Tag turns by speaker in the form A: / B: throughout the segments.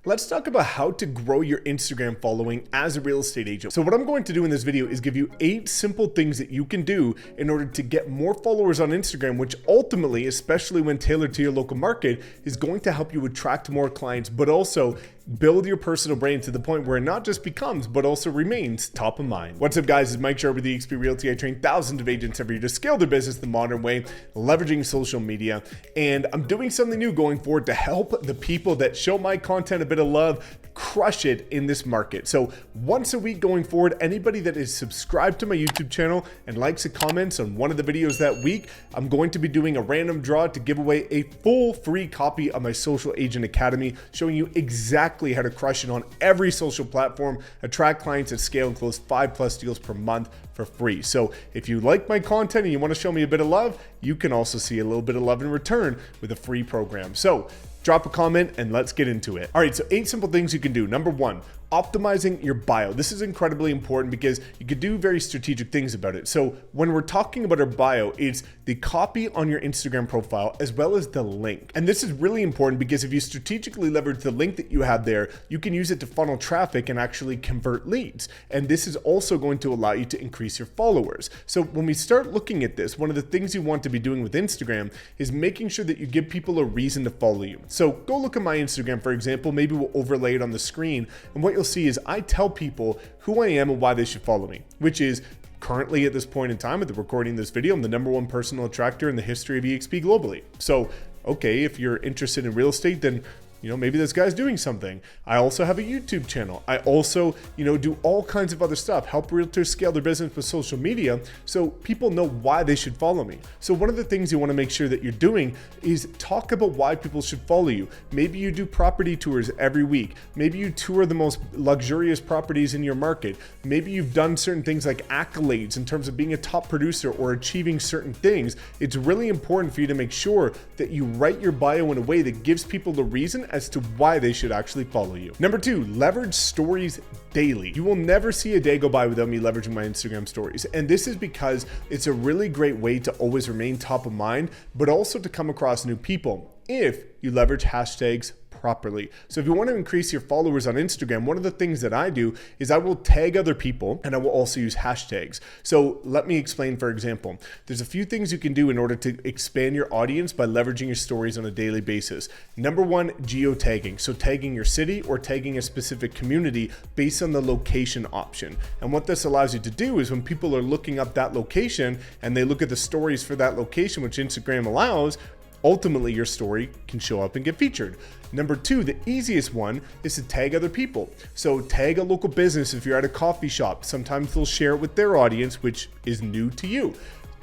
A: let's talk about how to grow your Instagram following as a real estate agent. So what I'm going to do in this video is give you 8 simple things that you can do in order to get more followers on Instagram, which ultimately, especially when tailored to your local market, is going to help you attract more clients, but also build your personal brand to the point where it not just becomes, but also remains top of mind. What's up, guys? It's Mike Sherrard with eXp Realty. I train thousands of agents every year to scale their business the modern way, leveraging social media. And I'm doing something new going forward to help the people that show my content a bit of love crush it in this market. So once a week going forward, anybody that is subscribed to my YouTube channel and likes and comments on one of the videos that week, I'm going to be doing a random draw to give away a full free copy of my Social Agent Academy, showing you exactly how to crush it on every social platform, attract clients at scale, and close 5+ deals per month for free. So if you like my content and you want to show me a bit of love, you can also see a little bit of love in return with a free program. So drop a comment and let's get into it. All right, so 8 simple things you can do. Number 1, optimizing your bio. This is incredibly important because you could do very strategic things about it. So when we're talking about our bio, it's the copy on your Instagram profile as well as the link. And this is really important because if you strategically leverage the link that you have there, you can use it to funnel traffic and actually convert leads. And this is also going to allow you to increase your followers. So when we start looking at this, one of the things you want to be doing with Instagram is making sure that you give people a reason to follow you. So go look at my Instagram, for example. Maybe we'll overlay it on the screen, and what you'll see is I tell people who I am and why they should follow me, which is currently at this point in time, at the recording of this video, I'm the #1 personal attractor in the history of eXp globally. So, okay, if you're interested in real estate, then maybe this guy's doing something. I also have a YouTube channel. I also, do all kinds of other stuff, help realtors scale their business with social media so people know why they should follow me. So one of the things you want to make sure that you're doing is talk about why people should follow you. Maybe you do property tours every week. Maybe you tour the most luxurious properties in your market. Maybe you've done certain things like accolades in terms of being a top producer or achieving certain things. It's really important for you to make sure that you write your bio in a way that gives people the reason as to why they should actually follow you. Number 2, leverage stories daily. You will never see a day go by without me leveraging my Instagram stories. And this is because it's a really great way to always remain top of mind, but also to come across new people if you leverage hashtags properly. So if you want to increase your followers on Instagram, one of the things that I do is I will tag other people and I will also use hashtags. So let me explain, for example, there's a few things you can do in order to expand your audience by leveraging your stories on a daily basis. Number 1, geotagging. So tagging your city or tagging a specific community based on the location option. And what this allows you to do is when people are looking up that location and they look at the stories for that location, which Instagram allows, ultimately your story can show up and get featured. Number 2, the easiest one is to tag other people. So tag a local business if you're at a coffee shop. Sometimes they'll share it with their audience, which is new to you.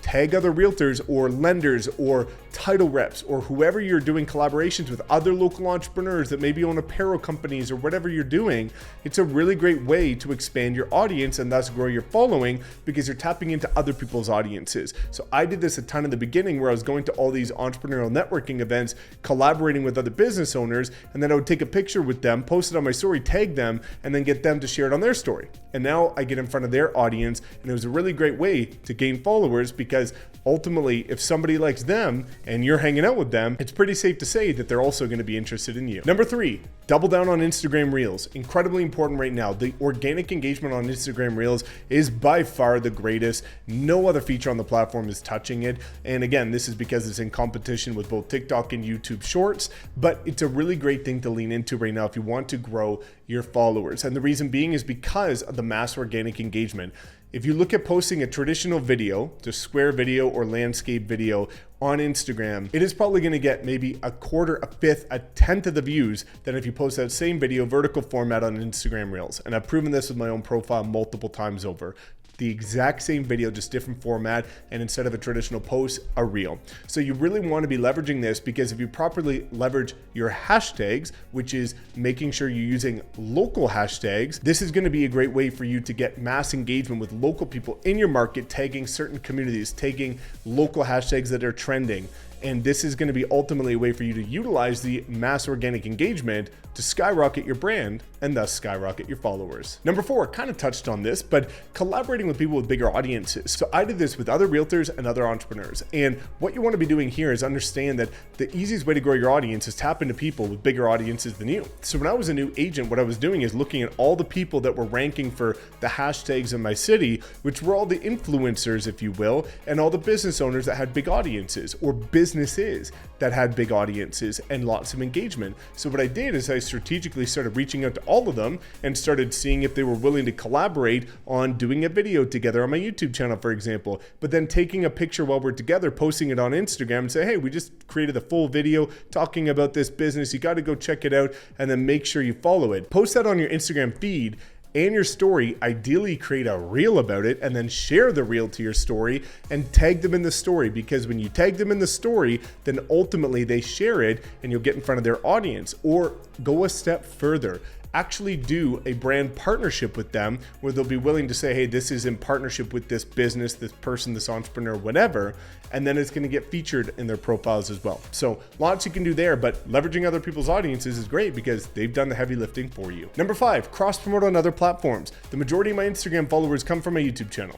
A: Tag other realtors or lenders or title reps or whoever you're doing collaborations with, other local entrepreneurs that maybe own apparel companies or whatever you're doing. It's a really great way to expand your audience and thus grow your following because you're tapping into other people's audiences. So I did this a ton in the beginning where I was going to all these entrepreneurial networking events, collaborating with other business owners, and then I would take a picture with them, post it on my story, tag them, and then get them to share it on their story. And now I get in front of their audience, and it was a really great way to gain followers because ultimately, if somebody likes them and you're hanging out with them, it's pretty safe to say that they're also going to be interested in you. Number 3, double down on Instagram Reels. Incredibly important right now. The organic engagement on Instagram Reels is by far the greatest. No other feature on the platform is touching it. And again, this is because it's in competition with both TikTok and YouTube Shorts, but it's a really great thing to lean into right now if you want to grow your followers. And the reason being is because of the mass organic engagement. If you look at posting a traditional video, just square video or landscape video on Instagram, it is probably going to get maybe a quarter, a fifth, a tenth of the views than if you post that same video vertical format on Instagram Reels. And I've proven this with my own profile multiple times over. The exact same video, just different format, and instead of a traditional post, a reel. So you really want to be leveraging this because if you properly leverage your hashtags, which is making sure you're using local hashtags, this is going to be a great way for you to get mass engagement with local people in your market, tagging certain communities, tagging local hashtags that are trending. And this is going to be ultimately a way for you to utilize the mass organic engagement to skyrocket your brand and thus skyrocket your followers. Number 4, kind of touched on this, but collaborating with people with bigger audiences. So I did this with other realtors and other entrepreneurs. And what you want to be doing here is understand that the easiest way to grow your audience is tap into people with bigger audiences than you. So when I was a new agent, what I was doing is looking at all the people that were ranking for the hashtags in my city, which were all the influencers, if you will, and all the business owners that had big audiences, or businesses that had big audiences and lots of engagement. So what I did is I strategically started reaching out to all of them and started seeing if they were willing to collaborate on doing a video together on my YouTube channel, for example, but then taking a picture while we're together, posting it on Instagram and say, hey, we just created a full video talking about this business. You got to go check it out, and then make sure you follow it. Post that on your Instagram feed and your story. Ideally create a reel about it and then share the reel to your story and tag them in the story, because when you tag them in the story, then ultimately they share it and you'll get in front of their audience. Or go a step further, actually do a brand partnership with them where they'll be willing to say, hey, this is in partnership with this business, this person, this entrepreneur, whatever, and then it's going to get featured in their profiles as well. So lots you can do there, but leveraging other people's audiences is great because they've done the heavy lifting for you. Number 5, cross promote on other platforms. The majority of my Instagram followers come from my YouTube channel,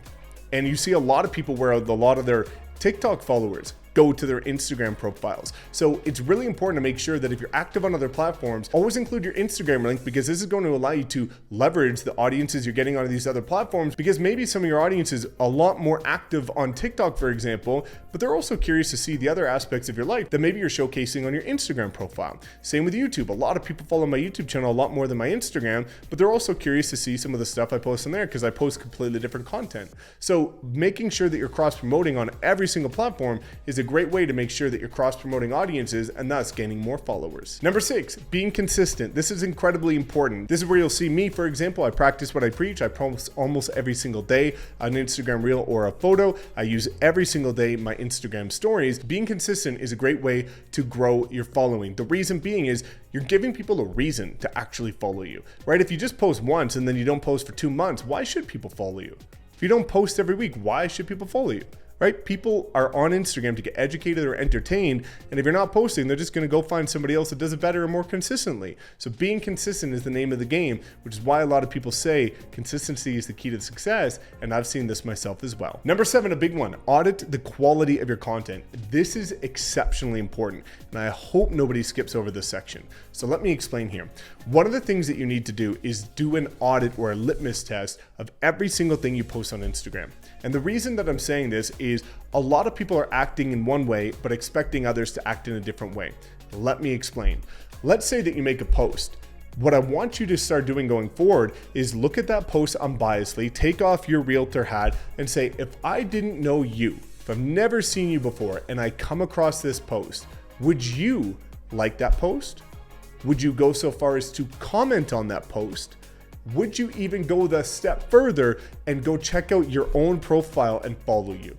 A: and you see a lot of people where a lot of their TikTok followers go to their Instagram profiles. So it's really important to make sure that if you're active on other platforms, always include your Instagram link, because this is going to allow you to leverage the audiences you're getting on these other platforms, because maybe some of your audience is a lot more active on TikTok, for example, but they're also curious to see the other aspects of your life that maybe you're showcasing on your Instagram profile. Same with YouTube. A lot of people follow my YouTube channel a lot more than my Instagram, but they're also curious to see some of the stuff I post on there because I post completely different content. So making sure that you're cross-promoting on every single platform is a great way to make sure that you're cross-promoting audiences and thus gaining more followers. Number 6, being consistent. This is incredibly important. This is where you'll see me, for example. I practice what I preach. I post almost every single day an Instagram reel or a photo. I use every single day my Instagram stories. Being consistent is a great way to grow your following. The reason being is you're giving people a reason to actually follow you, right? If you just post once and then you don't post for 2 months, why should people follow you? If you don't post every week, why should people follow you? Right? People are on Instagram to get educated or entertained. And if you're not posting, they're just going to go find somebody else that does it better and more consistently. So being consistent is the name of the game, which is why a lot of people say consistency is the key to success. And I've seen this myself as well. Number 7, a big one, audit the quality of your content. This is exceptionally important, and I hope nobody skips over this section. So let me explain here. One of the things that you need to do is do an audit or a litmus test of every single thing you post on Instagram. And the reason that I'm saying this is a lot of people are acting in one way, but expecting others to act in a different way. Let me explain. Let's say that you make a post. What I want you to start doing going forward is look at that post unbiasedly, take off your realtor hat and say, if I didn't know you, if I've never seen you before and I come across this post, would you like that post? Would you go so far as to comment on that post? Would you even go the step further and go check out your own profile and follow you?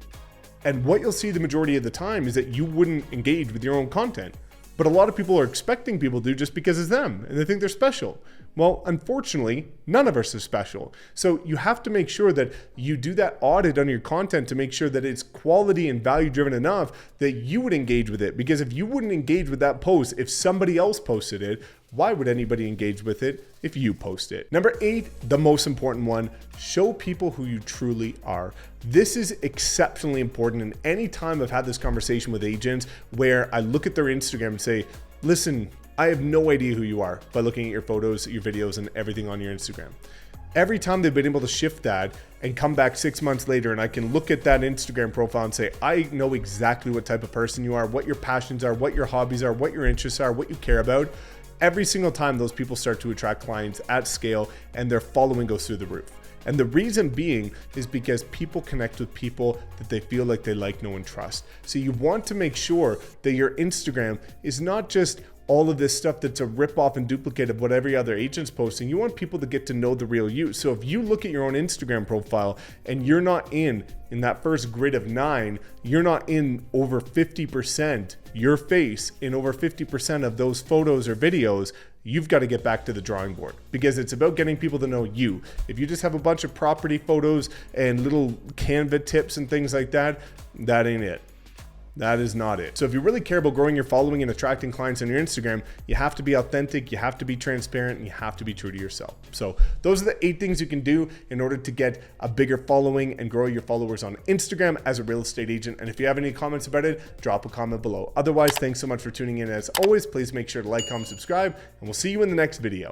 A: And what you'll see the majority of the time is that you wouldn't engage with your own content. But a lot of people are expecting people to just because it's them and they think they're special. Well, unfortunately, none of us are special. So you have to make sure that you do that audit on your content to make sure that it's quality and value driven enough that you would engage with it. Because if you wouldn't engage with that post, if somebody else posted it, why would anybody engage with it if you post it? Number 8, the most important one, show people who you truly are. This is exceptionally important. And anytime I've had this conversation with agents where I look at their Instagram and say, listen, I have no idea who you are by looking at your photos, your videos, and everything on your Instagram. Every time they've been able to shift that and come back 6 months later and I can look at that Instagram profile and say, I know exactly what type of person you are, what your passions are, what your hobbies are, what your interests are, what you care about. Every single time those people start to attract clients at scale and their following goes through the roof. And the reason being is because people connect with people that they feel like they like, know, and trust. So you want to make sure that your Instagram is not just all of this stuff that's a ripoff and duplicate of what every other agent's posting. You want people to get to know the real you. So if you look at your own Instagram profile and you're not in that first grid of 9, you're not in over 50%, your face in over 50% of those photos or videos, you've got to get back to the drawing board because it's about getting people to know you. If you just have a bunch of property photos and little Canva tips and things like that, that ain't it. That is not it. So if you really care about growing your following and attracting clients on your Instagram, you have to be authentic, you have to be transparent, and you have to be true to yourself. So those are the 8 things you can do in order to get a bigger following and grow your followers on Instagram as a real estate agent. And if you have any comments about it, drop a comment below. Otherwise, thanks so much for tuning in. As always, please make sure to like, comment, subscribe, and we'll see you in the next video.